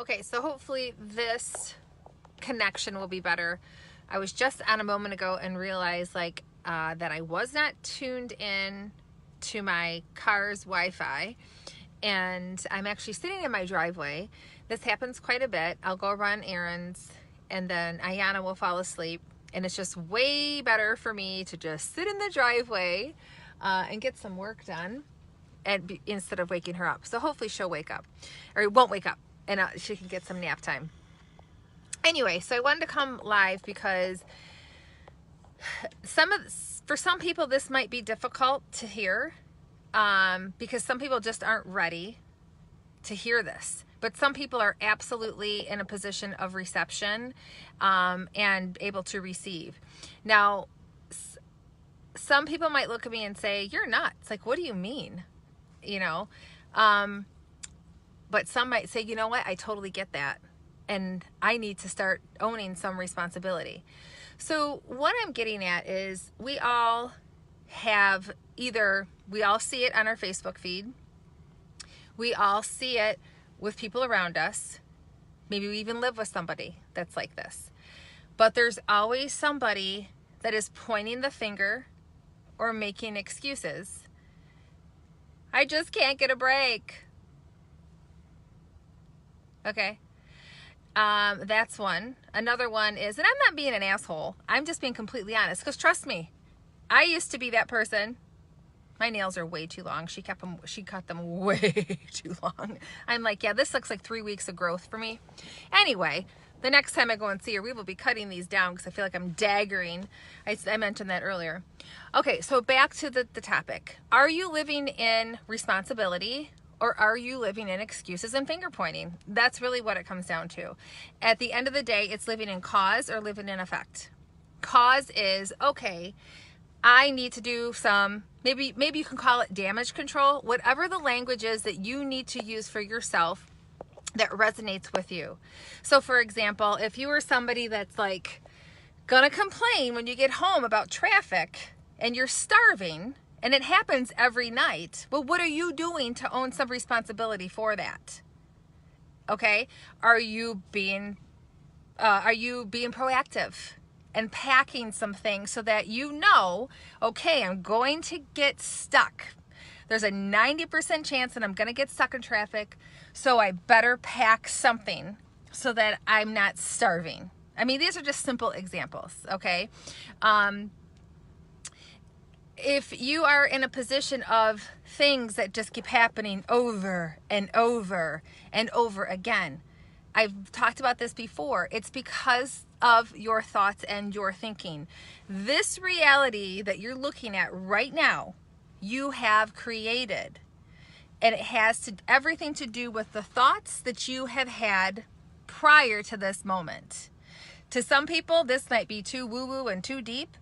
Okay, so hopefully this connection will be better. I was just on a moment ago and realized that I was not tuned in to my car's Wi-Fi, and I'm actually sitting in my driveway. This happens quite a bit. I'll go run errands and then Ayana will fall asleep, and it's just way better for me to just sit in the driveway and get some work done instead of waking her up. So hopefully she'll wake up, or won't wake up, and she can get some nap time. Anyway, so I wanted to come live because for some people this might be difficult to hear, because some people just aren't ready to hear this. But some people are absolutely in a position of reception and able to receive. Now, some people might look at me and say, "You're nuts. Like, what do you mean?" You know, but some might say, "You know what? I totally get that. And I need to start owning some responsibility." So what I'm getting at is we all see it on our Facebook feed. We all see it with people around us. Maybe we even live with somebody that's like this. But there's always somebody that is pointing the finger or making excuses. I just can't get a break. Okay. That's one. Another one is, and I'm not being an asshole, I'm just being completely honest, because trust me, I used to be that person. My nails are way too long. She cut them way too long. I'm like, yeah, this looks like 3 weeks of growth for me. Anyway, the next time I go and see her, we will be cutting these down because I feel like I'm daggering. I mentioned that earlier. Okay, so back to the topic. Are you living in responsibility, or are you living in excuses and finger pointing? That's really what it comes down to. At the end of the day, it's living in cause or living in effect. Cause is, okay, I need to do some, maybe you can call it damage control, whatever the language is that you need to use for yourself that resonates with you. So for example, if you were somebody that's like gonna complain when you get home about traffic and you're starving, and it happens every night, well, what are you doing to own some responsibility for that? Okay, are you being proactive and packing some things so that you know, okay, I'm going to get stuck. There's a 90% chance that I'm going to get stuck in traffic, so I better pack something so that I'm not starving. I mean, these are just simple examples, okay? If you are in a position of things that just keep happening over and over and over again, I've talked about this before, it's because of your thoughts and your thinking. This reality that you're looking at right now, you have created. And it has everything to do with the thoughts that you have had prior to this moment. To some people, this might be too woo-woo and too deep,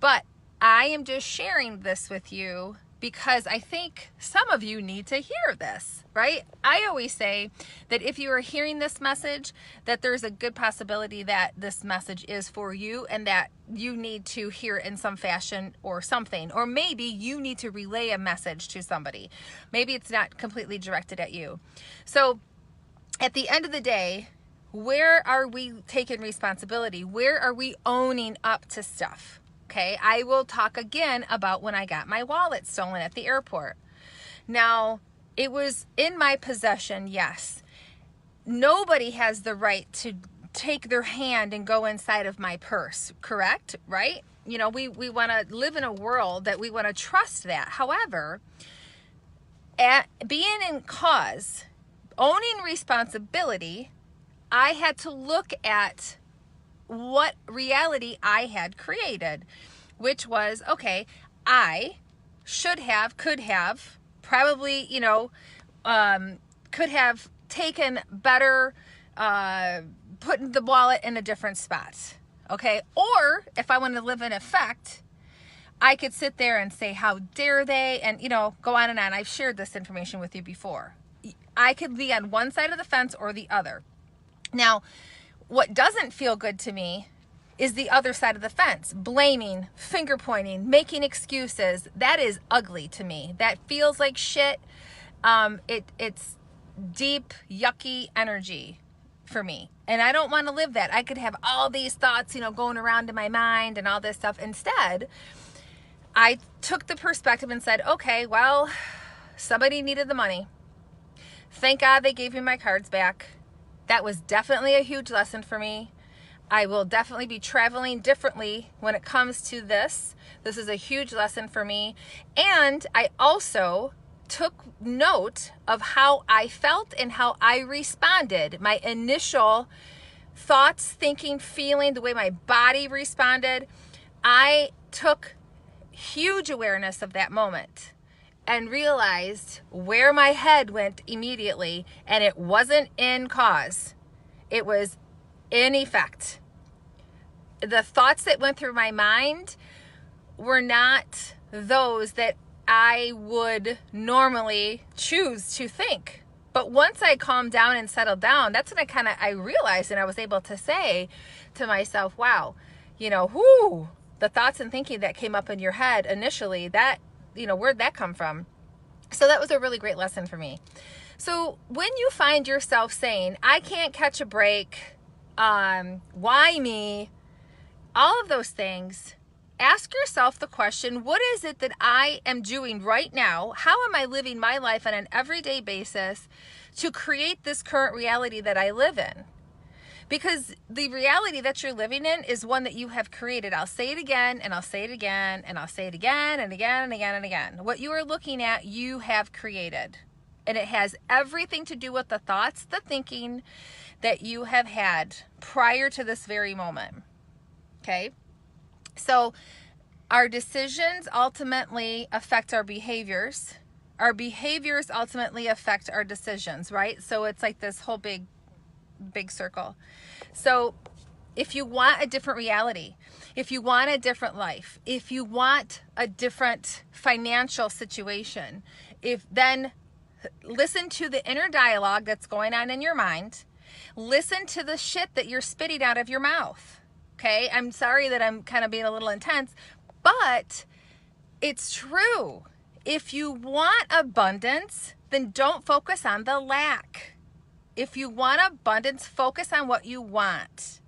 but I am just sharing this with you because I think some of you need to hear this, right? I always say that if you are hearing this message, that there's a good possibility that this message is for you and that you need to hear it in some fashion or something. Or maybe you need to relay a message to somebody. Maybe it's not completely directed at you. So at the end of the day, where are we taking responsibility? Where are we owning up to stuff? Okay, I will talk again about when I got my wallet stolen at the airport. Now, it was in my possession, yes. Nobody has the right to take their hand and go inside of my purse, correct? Right? You know, we want to live in a world that we want to trust that. However, being in cause, owning responsibility, I had to look at what reality I had created, which was, okay, I should have, could have, probably, could have taken better, putting the wallet in a different spot, okay? Or if I want to live in effect, I could sit there and say, how dare they, and, go on and on. I've shared this information with you before. I could be on one side of the fence or the other. Now, what doesn't feel good to me is the other side of the fence. Blaming, finger pointing, making excuses. That is ugly to me. That feels like shit. It's deep, yucky energy. for me. And I don't want to live that. I could have all these thoughts, going around in my mind and all this stuff. Instead, I took the perspective and said, okay, well, somebody needed the money. Thank God they gave me my cards back. That was definitely a huge lesson for me. I will definitely be traveling differently when it comes to this. This is a huge lesson for me. And I also took note of how I felt and how I responded. My initial thoughts, thinking, feeling, the way my body responded. I took huge awareness of that moment and realized where my head went immediately, and it wasn't in cause. It was in effect. The thoughts that went through my mind were not those that I would normally choose to think. But once I calmed down and settled down, that's when I realized, and I was able to say to myself, wow, the thoughts and thinking that came up in your head initially, that, where'd that come from? So that was a really great lesson for me. So when you find yourself saying, I can't catch a break, why me, all of those things, ask yourself the question, what is it that I am doing right now? How am I living my life on an everyday basis to create this current reality that I live in? Because the reality that you're living in is one that you have created. I'll say it again, and I'll say it again, and I'll say it again, and again, and again, and again. What you are looking at, you have created. And it has everything to do with the thoughts, the thinking that you have had prior to this very moment. Okay? So our decisions ultimately affect our behaviors. Our behaviors ultimately affect our decisions, right? So it's like this whole big circle. So if you want a different reality, if you want a different life, if you want a different financial situation, then listen to the inner dialogue that's going on in your mind. Listen to the shit that you're spitting out of your mouth. Okay, I'm sorry that I'm kind of being a little intense, but it's true. If you want abundance, then don't focus on the lack. If you want abundance, focus on what you want.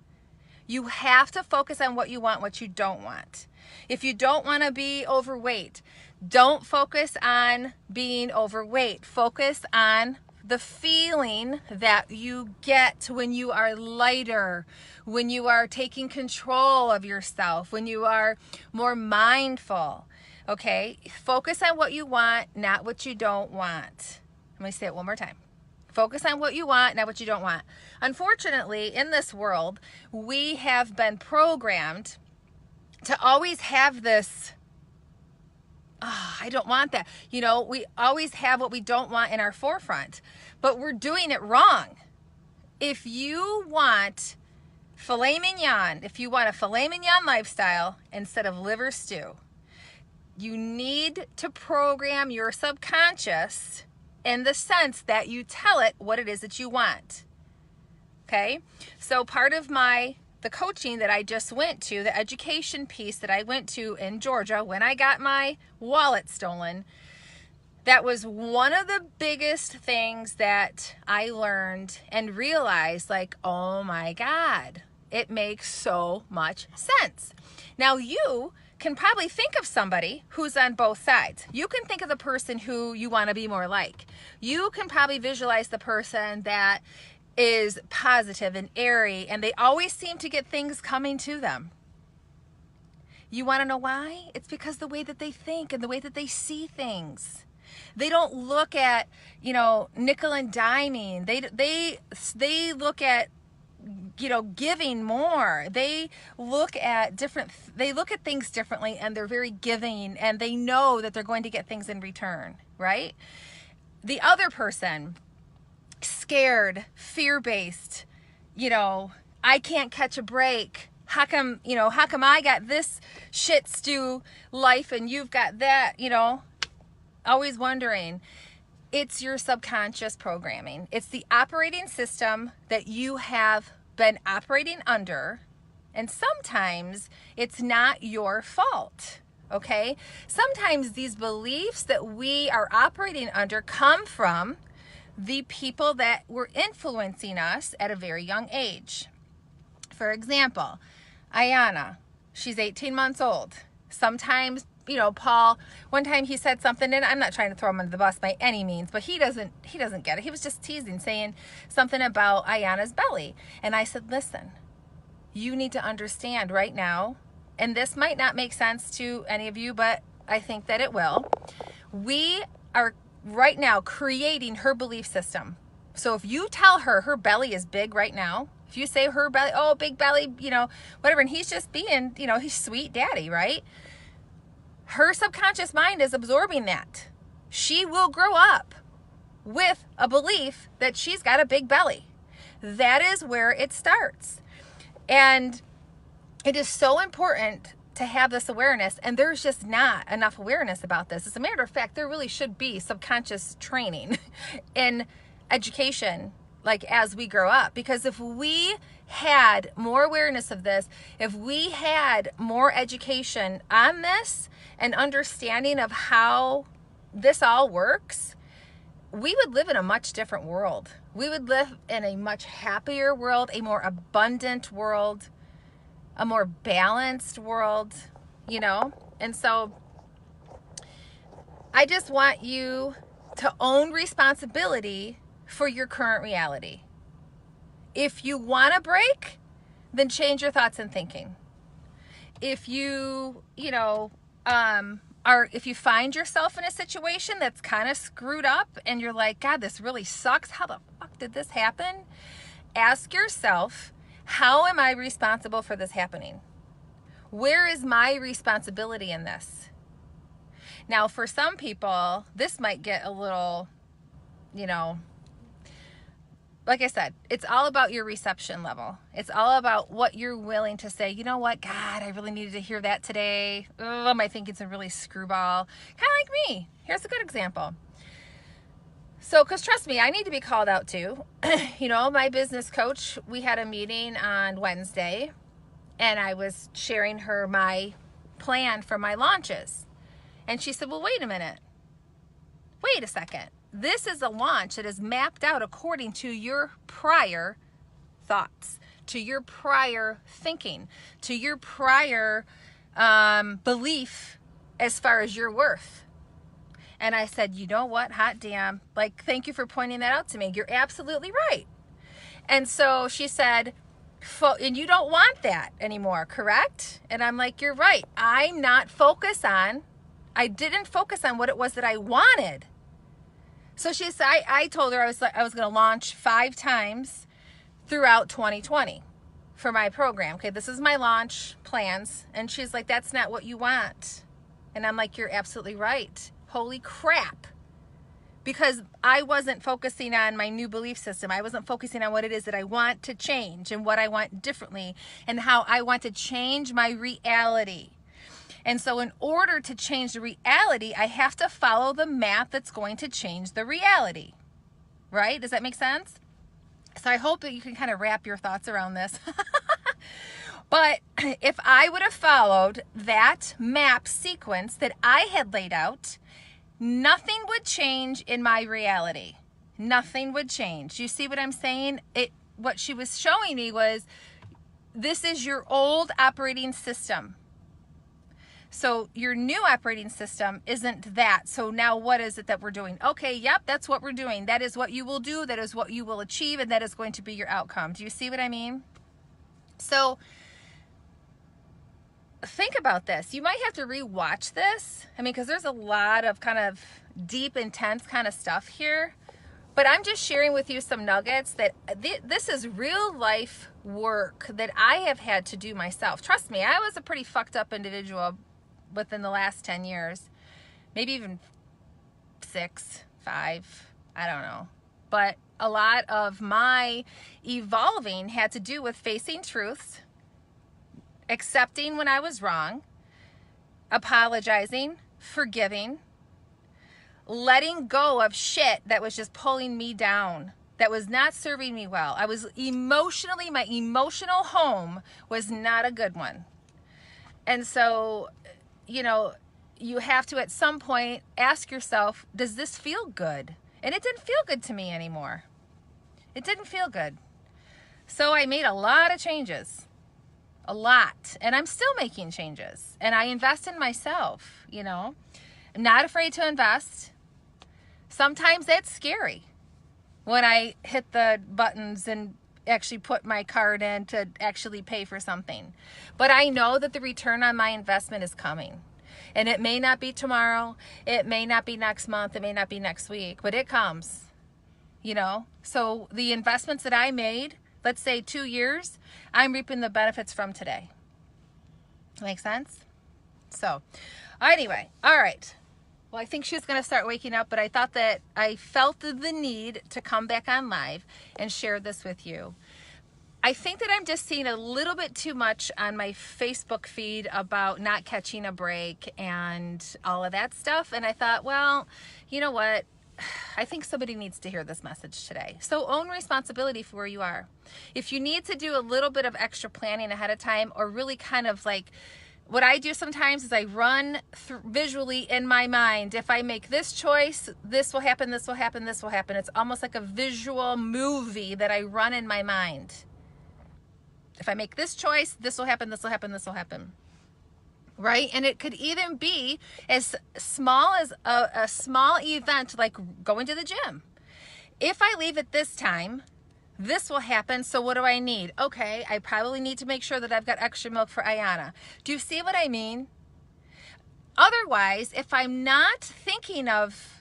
You have to focus on what you want, what you don't want. If you don't want to be overweight, don't focus on being overweight. Focus on the feeling that you get when you are lighter, when you are taking control of yourself, when you are more mindful. Okay? Focus on what you want, not what you don't want. Let me say it one more time. Focus on what you want, not what you don't want. Unfortunately, in this world, we have been programmed to always have this, I don't want that. We always have what we don't want in our forefront, but we're doing it wrong. If you want filet mignon, if you want a filet mignon lifestyle instead of liver stew, you need to program your subconscious in the sense that you tell it what it is that you want. Okay? So part of the coaching that I just went to, the education piece that I went to in Georgia when I got my wallet stolen, that was one of the biggest things that I learned and realized, like, oh my God, it makes so much sense. Now you can probably think of somebody who's on both sides. You can think of the person who you want to be more like. You can probably visualize the person that is positive and airy, and they always seem to get things coming to them. You want to know why? It's because the way that they think and the way that they see things. They don't look at, nickel and diming. They look at, giving more. They look at things differently, and they're very giving, and they know that they're going to get things in return, right? The other person, scared, fear-based, I can't catch a break. How come I got this shit stew life and you've got that, always wondering. It's your subconscious programming. It's the operating system that you have been operating under, and sometimes it's not your fault, okay? Sometimes these beliefs that we are operating under come from the people that were influencing us at a very young age. For example, Ayana, she's 18 months old. Sometimes, Paul, one time he said something, and I'm not trying to throw him under the bus by any means, but he doesn't get it. He was just teasing, saying something about Ayana's belly. And I said, listen, you need to understand right now, and this might not make sense to any of you, but I think that it will. We are right now creating her belief system. So if you tell her her belly is big right now, if you say her belly, oh, big belly, whatever, and he's just being, he's sweet daddy, right? Her subconscious mind is absorbing that. She will grow up with a belief that she's got a big belly. That is where it starts. And it is so important to have this awareness, and there's just not enough awareness about this. As a matter of fact, there really should be subconscious training in education, like as we grow up, because if we had more awareness of this, if we had more education on this and understanding of how this all works, we would live in a much different world. We would live in a much happier world, a more abundant world, a more balanced world, And so I just want you to own responsibility for your current reality. If you want a break, then change your thoughts and thinking. If you, if you find yourself in a situation that's kind of screwed up and you're like, God, this really sucks. How the fuck did this happen? Ask yourself, how am I responsible for this happening? Where is my responsibility in this? Now, for some people, this might get a little, like I said, it's all about your reception level. It's all about what you're willing to say. You know what? God, I really needed to hear that today. Oh, my thinking's a really screwball. Kind of like me. Here's a good example. So, because trust me, I need to be called out too. My business coach, we had a meeting on Wednesday, and I was sharing her my plan for my launches. And she said, well, wait a minute. Wait a second. This is a launch that is mapped out according to your prior thoughts, to your prior thinking, to your prior belief as far as your worth. And I said, you know what? Hot damn. Thank you for pointing that out to me. You're absolutely right. And so she said, and you don't want that anymore, correct? And I'm like, you're right. I didn't focus on what it was that I wanted. So she said, I told her I was going to launch 5 times throughout 2020 for my program. Okay, this is my launch plans. And she's like, that's not what you want. And I'm like, you're absolutely right. Holy crap. Because I wasn't focusing on my new belief system. I wasn't focusing on what it is that I want to change and what I want differently and how I want to change my reality. And so in order to change the reality, I have to follow the math that's going to change the reality. Right? Does that make sense? So I hope that you can kind of wrap your thoughts around this. But if I would have followed that map sequence that I had laid out, nothing would change in my reality. Nothing would change. You see what I'm saying? What she was showing me was, this is your old operating system. So your new operating system isn't that. So now what is it that we're doing? Okay, yep, that's what we're doing. That is what you will do. That is what you will achieve. And that is going to be your outcome. Do you see what I mean? So think about this. You might have to rewatch this. Because there's a lot of kind of deep, intense kind of stuff here. But I'm just sharing with you some nuggets that this is real life work that I have had to do myself. Trust me, I was a pretty fucked up individual within the last 10 years. Maybe even 6, 5, I don't know. But a lot of my evolving had to do with facing truths, accepting when I was wrong, apologizing, forgiving, letting go of shit that was just pulling me down, that was not serving me well. I was emotionally, my emotional home was not a good one. And so, you have to at some point ask yourself, does this feel good? And it didn't feel good to me anymore. It didn't feel good. So I made a lot of changes. A lot. And I'm still making changes. And I invest in myself, you know. I'm not afraid to invest. Sometimes that's scary when I hit the buttons and actually put my card in to actually pay for something. But I know that the return on my investment is coming. And it may not be tomorrow. It may not be next month. It may not be next week. But it comes, you know. So the investments that I made, let's say 2 years, I'm reaping the benefits from today. Make sense? So anyway, all right. Well, I think she was going to start waking up, but I thought that I felt the need to come back on live and share this with you. I think that I'm just seeing a little bit too much on my Facebook feed about not catching a break and all of that stuff. And I thought, well, you know what? I think somebody needs to hear this message today. So own responsibility for where you are. If you need to do a little bit of extra planning ahead of time, or really kind of like, what I do sometimes is I run visually in my mind. If I make this choice, this will happen, this will happen, this will happen. It's almost like a visual movie that I run in my mind. If I make this choice, this will happen, this will happen, this will happen. Right? And it could even be as small as a small event like going to the gym. If I leave at this time, this will happen. So what do I need? Okay, I probably need to make sure that I've got extra milk for Ayana. Do you see what I mean? Otherwise, if I'm not thinking of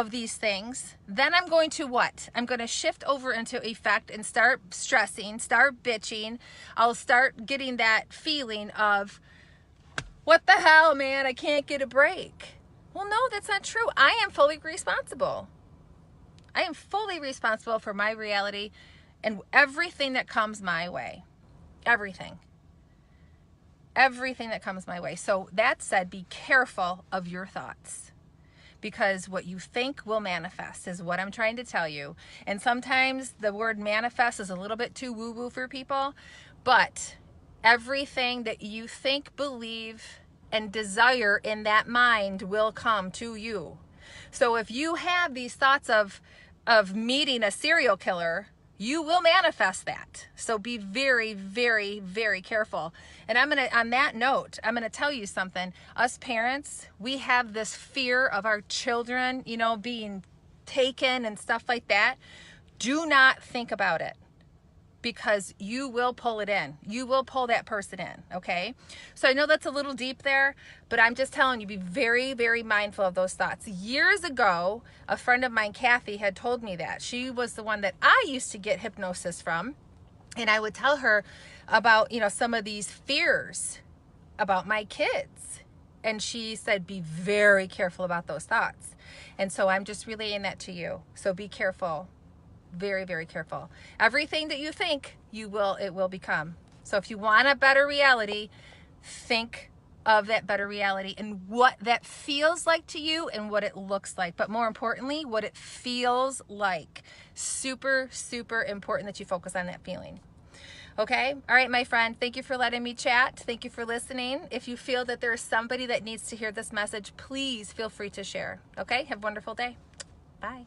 these things, then I'm going to what? I'm going to shift over into effect and start stressing, start bitching. I'll start getting that feeling of, what the hell, man? I can't get a break. Well, no, that's not true. I am fully responsible. I am fully responsible for my reality and everything that comes my way. Everything. Everything that comes my way. So that said, be careful of your thoughts, because what you think will manifest is what I'm trying to tell you. And sometimes the word manifest is a little bit too woo-woo for people, but everything that you think, believe, and desire in that mind will come to you. So if you have these thoughts of meeting a serial killer, you will manifest that. So be very, very, very careful. And on that note, I'm gonna tell you something. Us parents, we have this fear of our children, you know, being taken and stuff like that. Do not think about it, because you will pull it in. You will pull that person in, okay? So I know that's a little deep there, but I'm just telling you, be very, very mindful of those thoughts. Years ago, a friend of mine, Kathy, had told me that. She was the one that I used to get hypnosis from, and I would tell her about, you know, some of these fears about my kids. And she said, be very careful about those thoughts. And so I'm just relaying that to you. So be careful. Very, very careful. Everything that you think, it will become. So if you want a better reality, think of that better reality and what that feels like to you and what it looks like. But more importantly, what it feels like. Super, super important that you focus on that feeling. Okay? All right, my friend. Thank you for letting me chat. Thank you for listening. If you feel that there's somebody that needs to hear this message, please feel free to share. Okay? Have a wonderful day. Bye.